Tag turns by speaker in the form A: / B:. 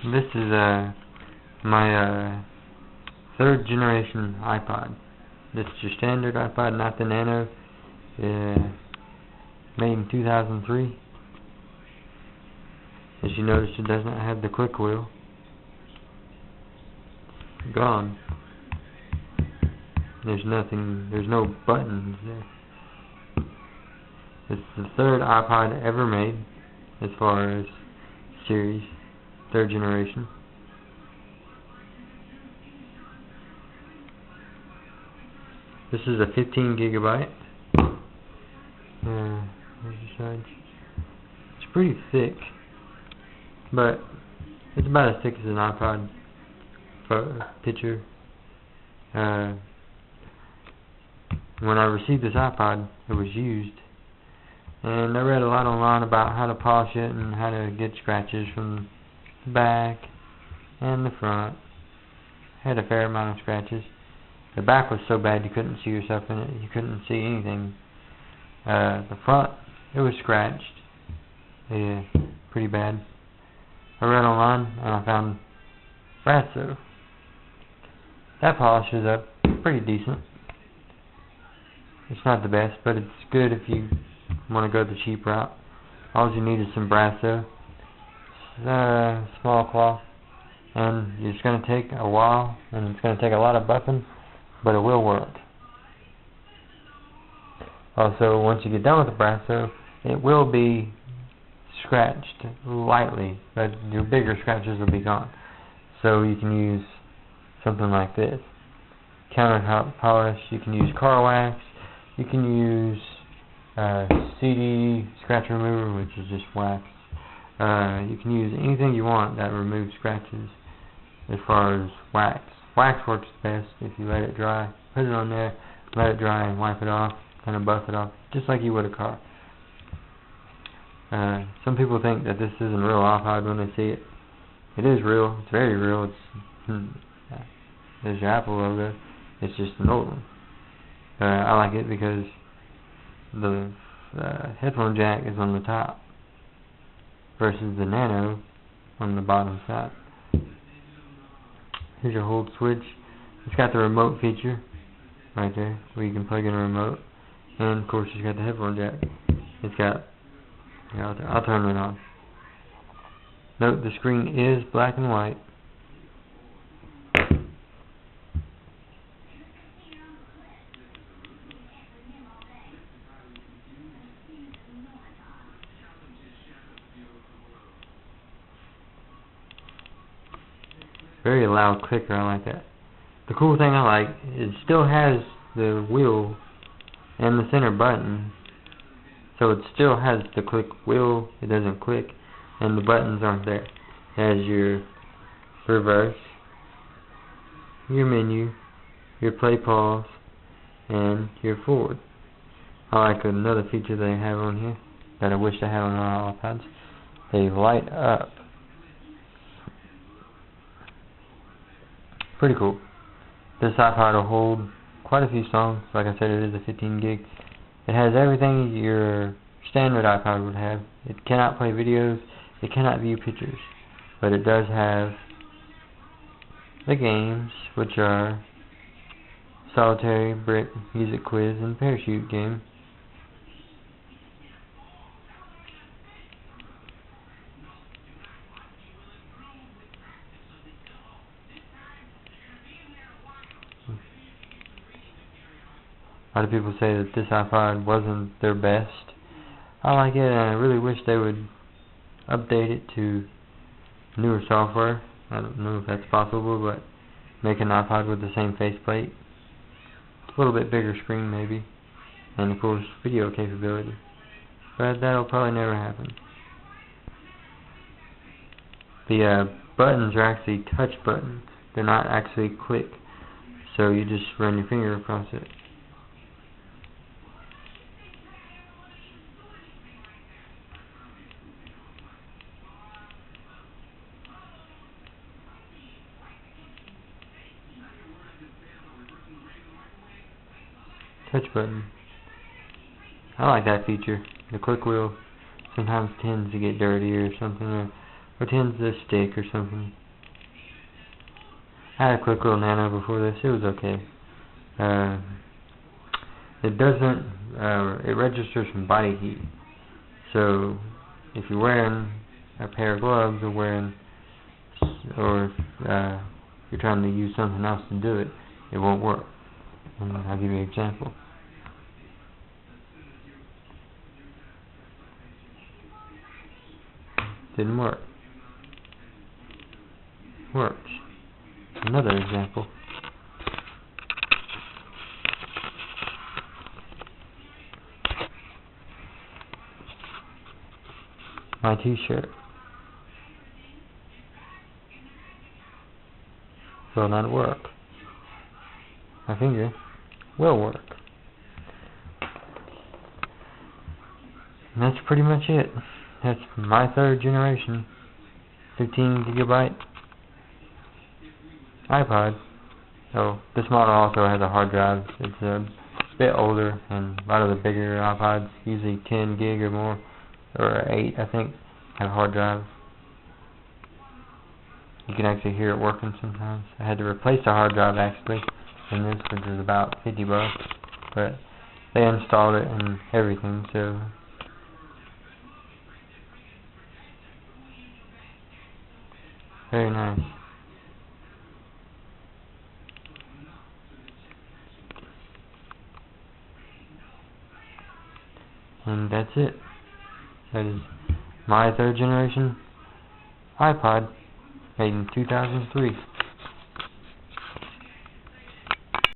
A: This is my third generation iPod. This is your standard iPod, not the Nano. Made in 2003. As you notice, it does not have the click wheel. Gone. There's nothing. There's no buttons there. It's the third iPod ever made, as far as series, third generation. This is a 15 gigabyte. Here's the sides. It's pretty thick, but it's about as thick as an iPod picture. When I received this iPod, it was used, and I read a lot online about how to polish it and how to get scratches from the back and the front. Had a fair amount of scratches. The back was so bad you couldn't see yourself in it. You couldn't see anything. The front, it was scratched. Yeah, pretty bad. I read online and I found Brasso. That polishes up pretty decent. It's not the best, but it's good if you want to go the cheap route. All you need is some Brasso, small cloth, and it's going to take a while, and it's going to take a lot of buffing, but it will work. Also, once you get done with the Brasso, it will be scratched lightly, but your bigger scratches will be gone. So you can use something like this. Countertop polish, you can use car wax, you can use CD scratch remover, which is just wax. You can use anything you want that removes scratches. As far as wax, wax works best if you let it dry. Put it on there, let it dry, and wipe it off, kind of buff it off, just like you would a car. Some people think that this isn't real iPod when they see it. It is real. It's very real. There's your Apple logo. It's just an old one. I like it because the headphone jack is on the top versus the Nano on the bottom side. Here's your hold switch. It's got the remote feature right there where you can plug in a remote, and of course it's got the headphone jack. It's got, I'll turn it on. Note the screen is black and white. Very loud clicker, I like that. The cool thing I like, it still has the wheel and the center button, so it still has the click wheel, it doesn't click, and the buttons aren't there. It has your reverse, your menu, your play pause, and your forward. I like another feature they have on here that I wish I had on all iPods. They light up. Pretty cool. This iPod will hold quite a few songs. Like I said, it is a 15 gig. It has everything your standard iPod would have. It cannot play videos. It cannot view pictures. But it does have the games, which are Solitary, Brick, Music Quiz, and Parachute game. A lot of people say that this iPod wasn't their best. I like it, and I really wish they would update it to newer software. I don't know if that's possible, but make an iPod with the same faceplate. A little bit bigger screen maybe, and of course video capability. But that'll probably never happen. The buttons are actually touch buttons. They're not actually click, so you just run your finger across it. Touch button. I like that feature. The click wheel sometimes tends to get dirty or something, or Pretends to stick or something. I had a quick little nano before this. It was okay. It doesn't. It registers from body heat. So if you're wearing a pair of gloves or or you're trying to use something else to do it, it won't work. And I'll give you an example. Didn't work. Works. Another example. My t-shirt. Will not work. My finger will work. And that's pretty much it. That's my third generation 15 gigabyte iPod. So this model also has a hard drive. It's a bit older, and a lot of the bigger iPods, usually 10 gig or more, or 8 I think, have hard drives. You can actually hear it working sometimes. I had to replace the hard drive actually in this, which is about $50, but they installed it and everything, so very nice. And that's it. That is my third generation iPod made in 2003.